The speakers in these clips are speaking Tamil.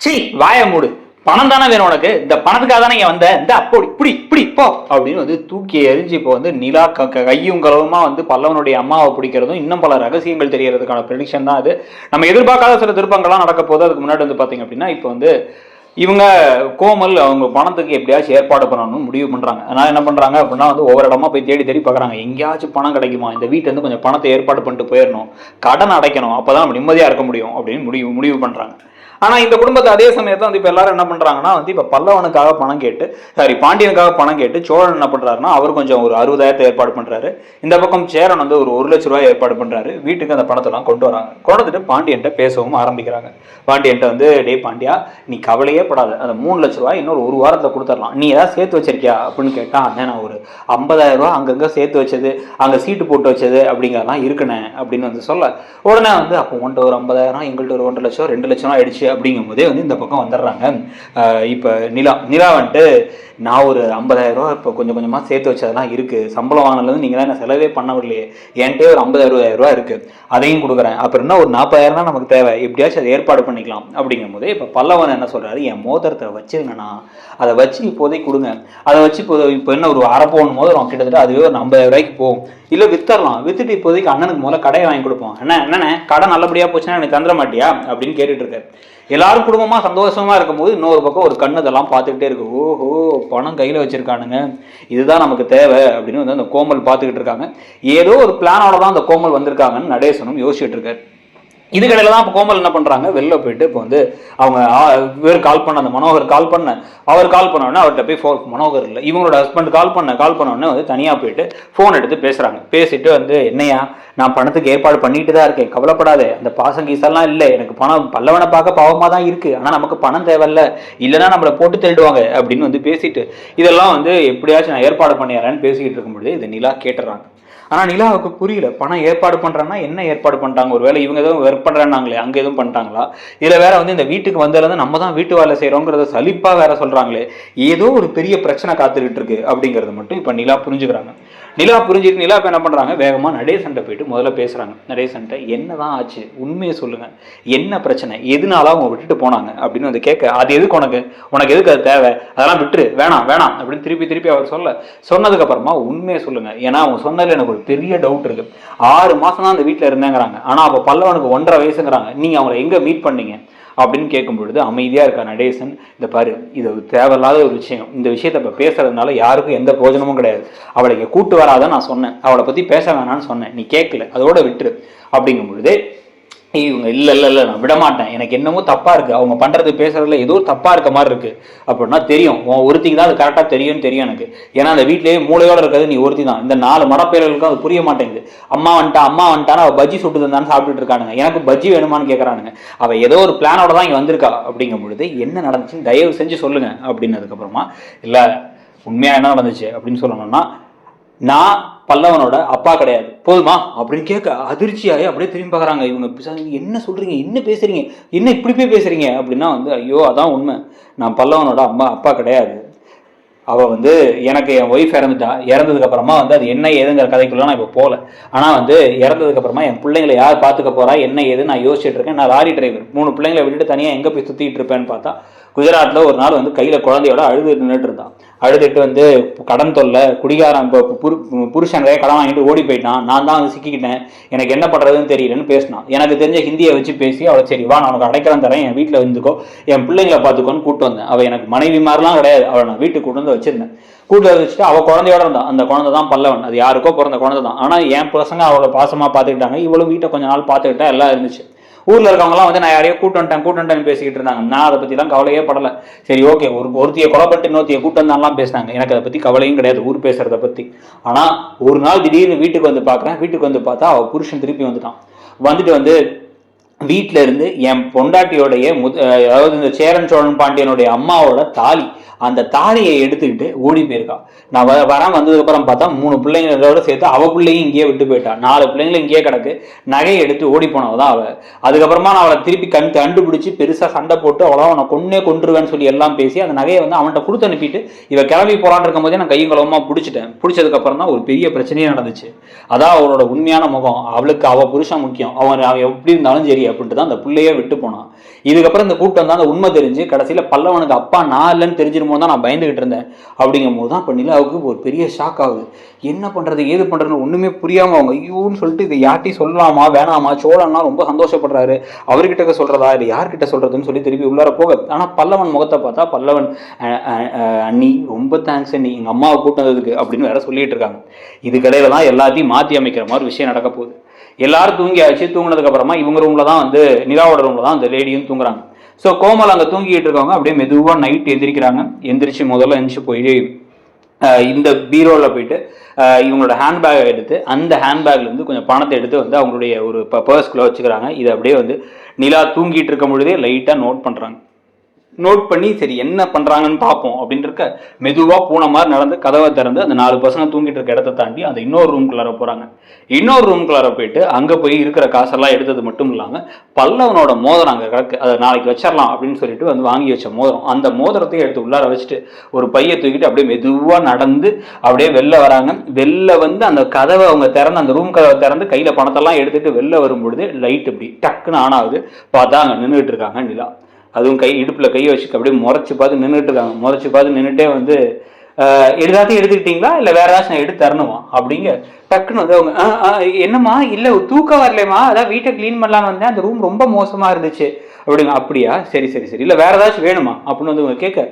சீ வாய மூடு, பணம் தானே வேணும் உனக்கு, இந்த பணத்துக்காக தானே இங்க வந்த, இந்த அப்படி இப்படி இப்படி போ அப்படின்னு வந்து தூக்கி எரிஞ்சு இப்போ வந்து நிலா கையும் களவுமா வந்து பல்லவனுடைய அம்மாவை பிடிக்கிறதும் இன்னும் பல ரகசியங்கள் தெரியறதுக்கான ப்ரெடிக்ஷன் தான் அது. நம்ம எதிர்பார்க்காத சில திருப்பங்கள்லாம் நடக்க போது. அதுக்கு முன்னாடி வந்து பாத்தீங்க அப்படின்னா இப்போ வந்து இவங்க கோமல் அவங்க பணத்துக்கு எப்படியாச்சும் ஏற்பாடு பண்ணணும்னு முடிவு பண்றாங்க. அதனால என்ன பண்றாங்க அப்படின்னா வந்து ஒவ்வொரு இடமா போய் தேடி தேடி பார்க்குறாங்க, எங்கேயாச்சும் பணம் கிடைக்குமா, இந்த வீட்டுல இருந்து கொஞ்சம் பணத்தை ஏற்பாடு பண்ணிட்டு போயிடணும், கடன் அடைக்கணும், அப்பதான் நம்ம நிம்மதியா இருக்க முடியும் அப்படின்னு முடிவு பண்றாங்க. ஆனா இந்த குடும்பத்தை அதே சமயத்துல வந்து இப்ப எல்லாரும் என்ன பண்றாங்கன்னா வந்து இப்ப பல்லவனுக்காக பணம் கேட்டு, சாரி பாண்டியனுக்காக பணம் கேட்டு சோழன் என்ன பண்றாருன்னா அவர் கொஞ்சம் ஒரு 60,000 ஏற்பாடு பண்றாரு. இந்த பக்கம் சேரன் வந்து ஒரு 1,00,000 ரூபாய் ஏற்பாடு பண்றாரு. வீட்டுக்கு அந்த பணத்தை எல்லாம் கொண்டு வராங்க. கொண்டுட்டு பாண்டியன்ட்ட பேசவும் ஆரம்பிக்கிறாங்க. பாண்டியன்ட்ட வந்து டே பாண்டியா, நீ கவலையே படாத, அந்த 3,00,000 ரூபாய் இன்னொரு ஒரு வாரத்துல கொடுத்துடலாம், நீ ஏதாவது சேர்த்து வச்சிருக்கியா அப்படின்னு கேட்டா, நான் ஒரு 50,000 ரூபாய் அங்கங்க சேர்த்து வச்சது, அங்க சீட்டு போட்டு வச்சது அப்படிங்கிறதெல்லாம் இருக்குண்ணே அப்படின்னு வந்து சொல்ல, உடனே வந்து அப்போ உன்ட்ட ஒரு 50,000, எங்கள்கிட்ட ஒரு 1,50,000, 2,00,000 ஆயிடுச்சு அப்படிங்கும் போதே வந்து இந்த பக்கம் வந்துடுறாங்க. இப்ப நிலா வந்துட்டு, நான் ஒரு 50,000 ரூபாய் இப்போ கொஞ்சம் கொஞ்சமா சேர்த்து வச்சதெல்லாம் இருக்கு, சம்பளம் வாங்கினது நீங்க தான் செலவே பண்ணவில்லையே, என்கிட்ட ஒரு 50,000 ரூபாய் இருக்கு, அதையும் கொடுக்குறேன், அப்புறம் என்ன ஒரு 40,000 தான் நமக்கு தேவை, எப்படியாச்சும் அதை ஏற்பாடு பண்ணிக்கலாம் அப்படிங்கும் போது இப்ப பல்லவன் என்ன சொல்றாரு, என் மோதிரத்தை வச்சிருங்கண்ணா, அதை வச்சு இப்போதைக்கு கொடுங்க, அதை வச்சு இப்போ என்ன ஒரு அரை பவுன் மோதிரம் கிட்டத்தட்ட அதுவே ஒரு 50,000 ரூபாய்க்கு போகும், இல்ல வித்தரலாம், வித்துட்டு இப்போதைக்கு அண்ணனுக்கு முதல்ல கடையை வாங்கி கொடுப்போம், என்னண்ணே கடை நல்லபடியா போச்சுன்னா எனக்கு தந்துட மாட்டியா அப்படின்னு கேட்டுட்டு இருக்காரு. எல்லாரும் குடும்பமா சந்தோஷமா இருக்கும்போது இன்னொரு பக்கம் ஒரு கண்ணு இதெல்லாம் பார்த்துக்கிட்டே இருக்கு. ஓஹோ, பணம் கையில வச்சிருக்கானுங்க, இதுதான் நமக்கு தேவை அப்படின்னு வந்து அந்த கோமல் பார்த்துக்கிட்டு இருக்காங்க. ஏதோ ஒரு பிளானோட தான் அந்த கோமல் வந்திருக்காங்கன்னு நடேசனும் யோசிச்சுட்டு இருக்காரு. இதுக்கடையில தான் இப்போ கோமல் என்ன பண்றாங்க, வெளில போயிட்டு இப்போ வந்து அவங்க இவர் கால் பண்ண, அந்த மனோகர் கால் பண்ண, அவர் கால் பண்ண உடனே அவர்கிட்ட போய் மனோகர் இல்லை இவங்களோட ஹஸ்பண்ட் கால் பண்ண உடனே வந்து தனியா போயிட்டு ஃபோன் எடுத்து பேசுறாங்க. பேசிட்டு வந்து, என்னையா நான் பணத்துக்கு ஏற்பாடு பண்ணிட்டு தான் இருக்கேன், கவலைப்படாத, அந்த பாசம் கீசெல்லாம் இல்லை, எனக்கு பணம் பல்லவனை பார்க்க பாவமா தான் இருக்கு, ஆனா நமக்கு பணம் தேவையில்ல, இல்லைன்னா நம்மளை போட்டு தேடுவாங்க அப்படின்னு வந்து பேசிட்டு இதெல்லாம் வந்து எப்படியாச்சும் நான் ஏற்பாடு பண்ணிடுறேன்னு பேசிக்கிட்டு இருக்கும்பொழுது இது நிலா கேட்டுறாங்க. ஆனா நிலாவுக்கு புரியல, பணம் ஏற்பாடு பண்றாங்கன்னா என்ன ஏற்பாடு பண்ணிட்டாங்க, ஒருவேளை இவங்க எதுவும் ஒர்க் பண்றாங்களே அங்க எதுவும் பண்ணிட்டாங்களா, இதுல வேற வந்து இந்த வீட்டுக்கு வந்ததுல நம்ம தான் வீட்டு வேலை செய்யறோங்கிறத சலிப்பா வேற சொல்றாங்களே, ஏதோ ஒரு பெரிய பிரச்சனை காத்துக்கிட்டு இருக்கு அப்படிங்கறது மட்டும் இப்ப நிலா புரிஞ்சுக்கிறாங்க. நிலா புரிஞ்சுட்டு நிலா இப்ப என்ன பண்றாங்க, வேகமா நடேசன்ட்ட போயிட்டு முதல்ல பேசுறாங்க. நடேசன்ட்ட என்னதான் ஆச்சு, உண்மையை சொல்லுங்க, என்ன பிரச்சனை, எதுனால அவங்க விட்டுட்டு போனாங்க அப்படின்னு வந்து கேட்க, அது எதுக்கு உனக்கு எதுக்கு அது தேவை, அதெல்லாம் விட்டுரு, வேணாம் அப்படின்னு திருப்பி அவர் சொன்னதுக்கு அப்புறமா உண்மையை சொல்லுங்க, ஏன்னா அவங்க சொன்னதுல எனக்கு ஒரு பெரிய டவுட் இருக்கு, 6 மாசம் தான் அந்த வீட்டுல இருந்தேங்கிறாங்க, ஆனா அப்ப பல்லவனுக்கு 1.5 வயசுங்கிறாங்க, நீங்க அவங்களை எங்க மீட் பண்ணீங்க அப்படின்னு கேட்கும் பொழுது அமைதியா இருக்கா நடேசன். இந்த பாரு, இது தேவையில்லாத ஒரு விஷயம், இந்த விஷயத்த இப்ப பேசுறதுனால யாருக்கும் எந்த பிரயோஜனமும் கிடையாது, அவளை இங்க கூட்டு வராத நான் சொன்னேன், அவளை பத்தி பேச வேணான்னு சொன்னேன், நீ கேட்கல, அதோட விட்டுரு அப்படிங்கும் பொழுது இவங்க இல்ல நான் விட மாட்டேன், எனக்கு என்னமோ தப்பா இருக்கு, அவங்க பண்றது பேசுறதுல ஏதோ தப்பா இருக்க மாதிரி இருக்கு அப்படின்னா, தெரியும் ஒருத்திக்கு தான் அது கரெக்டா தெரியும் எனக்கு, ஏன்னா அந்த வீட்லயே மூளையோட இருக்கிறது நீ ஒருத்தி தான், இந்த 4 மடப்பேர்களுக்கும் அது புரிய மாட்டேங்குது, அம்மா வந்துட்டான்னு அவ பஜ்ஜி சுட்டு தந்தான்னு சாப்பிட்டுட்டு இருக்கானுங்க, எனக்கு பஜ்ஜி வேணுமான்னு கேட்கறானுங்க, அவ ஏதோ ஒரு பிளானோட தான் இங்க வந்திருக்கா அப்படிங்கும் பொழுது என்ன நடந்துச்சுன்னு தயவு செஞ்சு சொல்லுங்க அப்படின்னதுக்கு அப்புறமா, இல்ல உண்மையா என்ன நடந்துச்சு அப்படின்னு சொல்லணும்னா, நான் பல்லவனோட அப்பா கிடையாது போதுமா அப்படின்னு கேட்க அதிர்ச்சியாகி அப்படியே திரும்பி பார்க்குறாங்க. இவங்க என்ன சொல்றீங்க, என்ன பேசுறீங்க, என்ன இப்படி போய் பேசுறீங்க அப்படின்னா வந்து, ஐயோ அதான் உண்மை, நான் பல்லவனோட அப்பா கிடையாது, அவ வந்து எனக்கு என் ஒய்ஃப் இறந்ததுக்கு அப்புறமா வந்து அது என்ன ஏதுங்கிற கதைக்குள்ள நான் இப்போ போகல, ஆனா வந்து இறந்ததுக்கு அப்புறமா என் பிள்ளைங்களை யார் பார்த்துக்க போறா என்ன ஏது நான் யோசிச்சுட்டு இருக்கேன், நான் லாரி டிரைவர், 3 பிள்ளைங்களை விட்டுட்டு தனியா எங்க போய் சுத்திட்டு இருப்பேன்னு பார்த்தா குஜராத்ல ஒரு நாள் வந்து கையில குழந்தையோட நின்றுட்டு இருந்தான். அழுதுட்டு வந்து கடன் தொல்லை, குடிகாரன் புருஷன் கடன் வாங்கிட்டு ஓடி போயிட்டான், நான் தான் வந்து சிக்கிக்கிட்டேன், எனக்கு என்ன பண்றதுன்னு தெரியலன்னு பேசினான். எனக்கு தெரிஞ்ச ஹிந்தியை வச்சு பேசி அவளை சரி வா நான் உனக்கு அடைக்கலம் தரேன், என் வீட்டுல வந்துக்கோ, என் பிள்ளைங்களை பார்த்துக்கோன்னு கூட்டு வந்தேன். அவ எனக்கு மனைவி மாதிரிலாம் கிடையாது, அவளை நான் வீட்டுக்கு கூட்டு வந்து வச்சிருந்தேன். கூட்டு வச்சுட்டு அவ குழந்தையோட இருந்தான். அந்த குழந்தை தான் பல்லவன், அது யாருக்கோ பிறந்த குழந்தை தான். ஆனா என் பசங்க அவளை பாசமா பார்த்துக்கிட்டாங்க, இவளும் வீட்டை கொஞ்ச நாள் பார்த்துக்கிட்டா எல்லாம் இருந்துச்சு. ஊர்ல இருக்கவங்கலாம் வந்து நான் யாரையோ கூட்டு வந்துட்டேன் பேசிக்கிட்டு இருந்தாங்க. நான் அதை பத்தி எல்லாம் கவலையே படல. சரி ஓகே, ஒருத்தியை கொலை பண்ணிட்டு இன்னொருத்தியை கூட்டு வந்தாலாம் பேசினாங்க, எனக்கு அதை பத்தி கவலையும் கிடையாது ஊர் பேசுறத பத்தி. ஆனா ஒரு நாள் திடீர்னு வீட்டுக்கு வந்து பாக்குறேன், வீட்டுக்கு வந்து பார்த்தா அவ புருஷன் திருப்பி வந்துட்டு வந்து வீட்டுல இருந்து என் பொண்டாட்டியோடைய அதாவது இந்த சேரன் சோழன் பாண்டியனுடைய அம்மாவோட தாலி, அந்த தாலியை எடுத்துக்கிட்டு ஓடி போயிருக்கா. நான் வரேன் வந்ததுக்கப்புறம் பார்த்தா 3 பிள்ளைங்களோட சேர்த்து அவள் பிள்ளையும் இங்கேயே விட்டு போயிட்டா. 4 பிள்ளைங்களும் இங்கேயே கிடக்கு. நகையை எடுத்து ஓடி போனவ தான் அவள். அதுக்கப்புறமா நான் அவளை திருப்பி கண்டுபிடிச்சி பெருசாக சண்டை போட்டு அவ்வளோ அவனை கொன்றுவேன்னு சொல்லி எல்லாம் பேசி அந்த நகையை வந்து அவன்கிட்ட கொடுத்து அனுப்பிட்டு இவ கிளம்பி போரான் இருக்கும் போதே நான் கையும் களவுமா பிடிச்சிட்டேன். பிடிச்சதுக்கப்புறம் தான் ஒரு பெரிய பிரச்சனையே நடந்துச்சு. அதான் அவளோட உண்மையான முகம். அவளுக்கு அவள் புருஷன் முக்கியம், அவன் எப்படி இருந்தாலும் சரி அப்படின்ட்டு தான் அந்த பிள்ளையே விட்டு போனான். இதுக்கப்புறம் இந்த கூட்டம் தான் அந்த உண்மை தெரிஞ்சு கடைசியில் பல்லவனுக்கு அப்பா நான் இல்லைன்னு தெரிஞ்சிருமோ தான் நான் பயந்துகிட்டு இருந்தேன். அப்படிங்கும் போது தான் இப்போ நிலாவுக்கு ஒரு பெரிய ஷாக் ஆகுது. என்ன பண்ணுறது ஏது பண்ணுறதுன்னு ஒன்றுமே புரியாமல் அவங்க ஐயோன்னு சொல்லிட்டு இதை யார்ட்டையும் சொல்லலாமா வேணாமா, சோழன்னா ரொம்ப சந்தோஷப்படுறாரு, அவர்கிட்ட சொல்கிறதா இல்லை யார்கிட்ட சொல்கிறதுன்னு சொல்லி திருப்பி உள்ளார போக. ஆனால் பல்லவன் முகத்தை பார்த்தா பல்லவன் அண்ணி ரொம்ப தேங்க்ஸ் அண்ணி எங்கள் அம்மாவை கூட்டினதுக்கு அப்படின்னு வேற சொல்லிட்டு இருக்காங்க. இதுக்கடையில தான் எல்லாத்தையும் மாற்றி அமைக்கிற மாதிரி விஷயம் நடக்க போகுது. எல்லாரும் தூங்கியாச்சு. தூங்கினதுக்கு அப்புறமா இவங்க ரூம்ல தான் வந்து நிலாவோட ரூம்ல தான் அந்த லேடியும் தூங்குறாங்க. ஸோ கோமல் அங்கே தூங்கிட்டு இருக்கவங்க அப்படியே மெதுவாக நைட் எந்திரிக்கிறாங்க. எந்திரிச்சு முதல்ல எந்திரிச்சு போயிட்டு இந்த பீரோவில் போயிட்டு இவங்களோட ஹேண்ட்பேக்கை எடுத்து அந்த ஹேண்ட்பேக்லேருந்து கொஞ்சம் பணத்தை எடுத்து வந்து அவங்களுடைய ஒரு பர்ஸ்குள்ளே வச்சுக்கிறாங்க. இதை அப்படியே வந்து நிலா தூங்கிட்டு இருக்கும் பொழுதே லைட்டாக நோட் பண்ணுறாங்க. நோட் பண்ணி சரி என்ன பண்ணுறாங்கன்னு பார்ப்போம் அப்படின்னு இருக்க மெதுவாக பூனை மாதிரி நடந்து கதவை திறந்து அந்த 4 பசங்க தூங்கிட்டு இருக்க இடத்த தாண்டி அந்த இன்னொரு ரூம்குள்ளார போகிறாங்க. இன்னொரு ரூம்குள்ளார போயிட்டு அங்கே போய் இருக்கிற காசெல்லாம் எடுத்தது மட்டும் இல்லாமல் பல்லவனோட மோதிரம் அங்கே கிடக்கு, அதை நாளைக்கு வச்சிடலாம் அப்படின்னு சொல்லிட்டு வந்து வாங்கி வச்ச மோதிரம், அந்த மோதிரத்தையும் எடுத்து உள்ளார வச்சுட்டு ஒரு பையை தூக்கிட்டு அப்படியே மெதுவாக நடந்து அப்படியே வெளில வராங்க. வெளில வந்து அந்த கதவை அவங்க திறந்து அந்த ரூம் கதவை திறந்து கையில் பணத்தெல்லாம் எடுத்துகிட்டு வெளில வரும்பொழுது லைட் இப்படி டக்குன்னு ஆன் ஆகுது. பார்த்தா அங்கே நின்றுட்டு இருக்காங்க நிலா. அதுவும் இடுப்பில் கையை வச்சு அப்படியே முறைச்சி பார்த்து நின்றுட்டு இருக்காங்க. முறைச்சி பார்த்து நின்றுட்டே வந்து எல்லாத்தையும் எடுத்துக்கிட்டீங்களா இல்லை வேற ஏதாச்சும் நான் எடுத்து தரணுமா அப்படிங்க டக்குன்னு வந்து அவங்க என்னம்மா இல்லை தூக்கம் வரலையம்மா, அதான் வீட்டை க்ளீன் பண்ணலான்னு வந்தேன், அந்த ரூம் ரொம்ப மோசமாக இருந்துச்சு அப்படிங்க. அப்படியா சரி சரி சரி, இல்லை வேற ஏதாச்சும் வேணுமா அப்படின்னு வந்து அவங்க கேட்க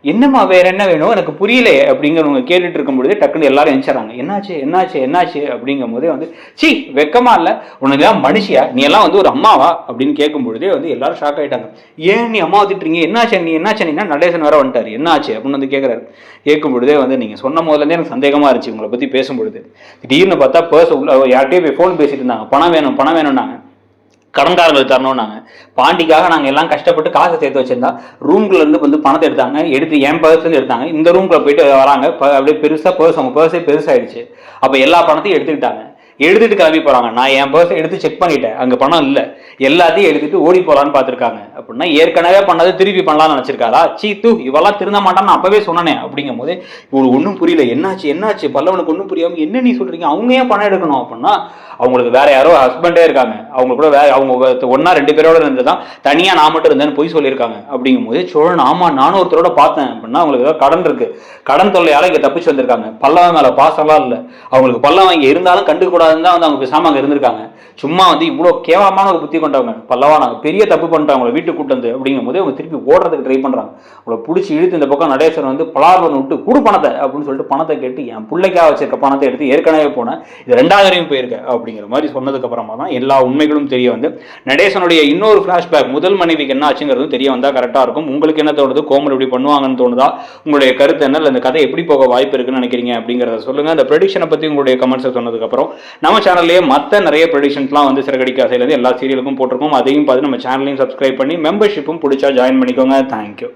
என்னம்மா வேற என்ன வேணும் எனக்கு புரியலையே அப்படிங்கிறவங்க கேட்டுட்டு இருக்கும்பொழுது டக்குன்னு எல்லாரும் எந்திரிச்சாங்க. என்னாச்சு என்னாச்சு என்னாச்சு அப்படிங்கும் போதே வந்து சி வெக்கமா இல்லை உனக்கு எல்லாம் மனுஷியா, நீ எல்லாம் வந்து ஒரு அம்மாவா அப்படின்னு கேட்கும் பொழுதே வந்து எல்லாரும் ஷாக் ஆயிட்டாங்க. ஏன் நீ அம்மா திட்டுறீங்க, என்னாச்சு நீ என்னாச்சு நீனா நடேசன் வேற வந்துட்டாரு என்னாச்சு அப்படின்னு வந்து கேட்குறாரு. கேட்கும் பொழுதே வந்து நீங்கள் சொன்ன முதலேருந்தே எனக்கு சந்தேகமாக இருந்துச்சு உங்களை பற்றி பேசும்பொழுது. திடீர்னு பார்த்தா பர்ஸ் உள்ள யார்கிட்டயே போய் ஃபோன் பேசிட்டு இருந்தாங்க, பணம் வேணும்னாங்க, கடன்காரங்களுக்கு தரணும்னாங்க. பாண்டிக்காக நாங்கள் எல்லாம் கஷ்டப்பட்டு காசை சேர்த்து வச்சிருந்தா ரூம்குள்ள இருந்து வந்து பணத்தை எடுத்து என் பர்ஸ் வந்து எடுத்தாங்க. இந்த ரூம்குள்ள போயிட்டு வராங்க, அப்படியே பெருசாக பர்ஸ் அவங்க பர்ஸே பெருசாயிடுச்சு. அப்போ எல்லா பணத்தையும் எடுத்துக்கிட்டாங்க. எடுத்துட்டு கிளம்பி போறாங்க. நான் என் பர்ஸை எடுத்து செக் பண்ணிட்டேன், அங்க பணம் இல்லை, எல்லாத்தையும் எடுத்துட்டு ஓடி போலான்னு பார்த்துருக்காங்க. அப்படின்னா ஏற்கனவே பண்ணது திருப்பி பண்ணலாம்னு நினைச்சிருக்காரா? சீத்து இவெல்லாம் திருந்த மாட்டான்னு அப்பவே சொன்னனே அப்படிங்கும் போது இவங்களுக்கு ஒன்றும் புரியல. என்னாச்சு பல்லவனுக்கு ஒன்றும் புரியாம என்ன நீ சொல்றீங்க, அவங்க ஏன் பணம் எடுக்கணும் அப்படின்னா அவங்களுக்கு வேற யாரோ ஹஸ்பண்டே இருக்காங்க, அவங்க கூட வேற அவங்க 1-2 பேரோட இருந்துதான் தனியா நான் மட்டும் இருந்தேன்னு போய் சொல்லியிருக்காங்க. அப்படிங்கும் போது சோழன் ஆமா நானும் ஒருத்தரோட பார்த்தேன் அப்படின்னா அவங்களுக்கு ஏதாவது கடன் இருக்கு, கடன் தொல்லையால இங்க தப்பிச்சு வந்திருக்காங்க. பல்லவன் மேல பாசம்லாம் இல்லை அவங்களுக்கு, பல்லவன் இங்க இருந்தாலும் கண்டுக்கூடாதுன்னு தான் வந்து அவங்க பேசாம அங்க இருந்திருக்காங்க. சும்மா வந்து இவ்வளவு கேவலமான ஒரு புத்தி கொண்டவங்க பல்லவா, நாங்கள் பெரிய தப்பு பண்ணிட்டாங்க அவங்களை வீட்டுக்கு கூட்டு வந்து அப்படிங்கும் போது அவங்க திருப்பி ஓடுறதுக்கு ட்ரை பண்றாங்க. அவங்களை பிடிச்சி இழுத்து இந்த பக்கம் நடேசன் வந்து பலார்வன் விட்டு குடு பணத்தை அப்படின்னு சொல்லிட்டு பணத்தை கேட்டு என் பிள்ளைக்காக வச்சிருக்க பணத்தை எடுத்து ஏற்கனவே போனேன், இது 2வது வரையும் போயிருக்க அப்படிங்கிற மாதிரி சொன்னதுக்கு அப்புறமா தான் எல்லா உண்மைகளும் தெரிய வந்து நடேசனுடைய இன்னொரு பிளாஷ்பேக் முதல் மனைவிக்கு என்ன ஆச்சுங்கிறதும் தெரிய வந்தா கரெக்டா இருக்கும். உங்களுக்கு என்ன தோணுது, கோமல் இப்படி பண்ணுவாங்கன்னு தோணுதா, உங்களுடைய கருத்து என்ன, இந்த கதை எப்படி போக வாய்ப்பு இருக்குன்னு நினைக்கிறீங்க அப்படிங்கிறத சொல்லுங்க. அந்த ப்ரெடிக்ஷனை பத்தி உங்களுடைய கமெண்ட்ஸை சொன்னதுக்கு அப்புறம் நம்ம சேனல்லேயே மற்ற நிறைய ப்ரெடிக்ஷன்ஸ்லாம் வந்து சிறகடிக்க ஆசையிலேருந்து எல்லா சீரியலுக்கும் போட்டிருக்கோம். அதையும் பார்த்து நம்ம சேனலையும் சப்ஸ்கிரைப் பண்ணி மெம்பர்ஷிப்பும் பிடிச்சா ஜாயின் பண்ணிக்கோங்க. தேங்க்யூ.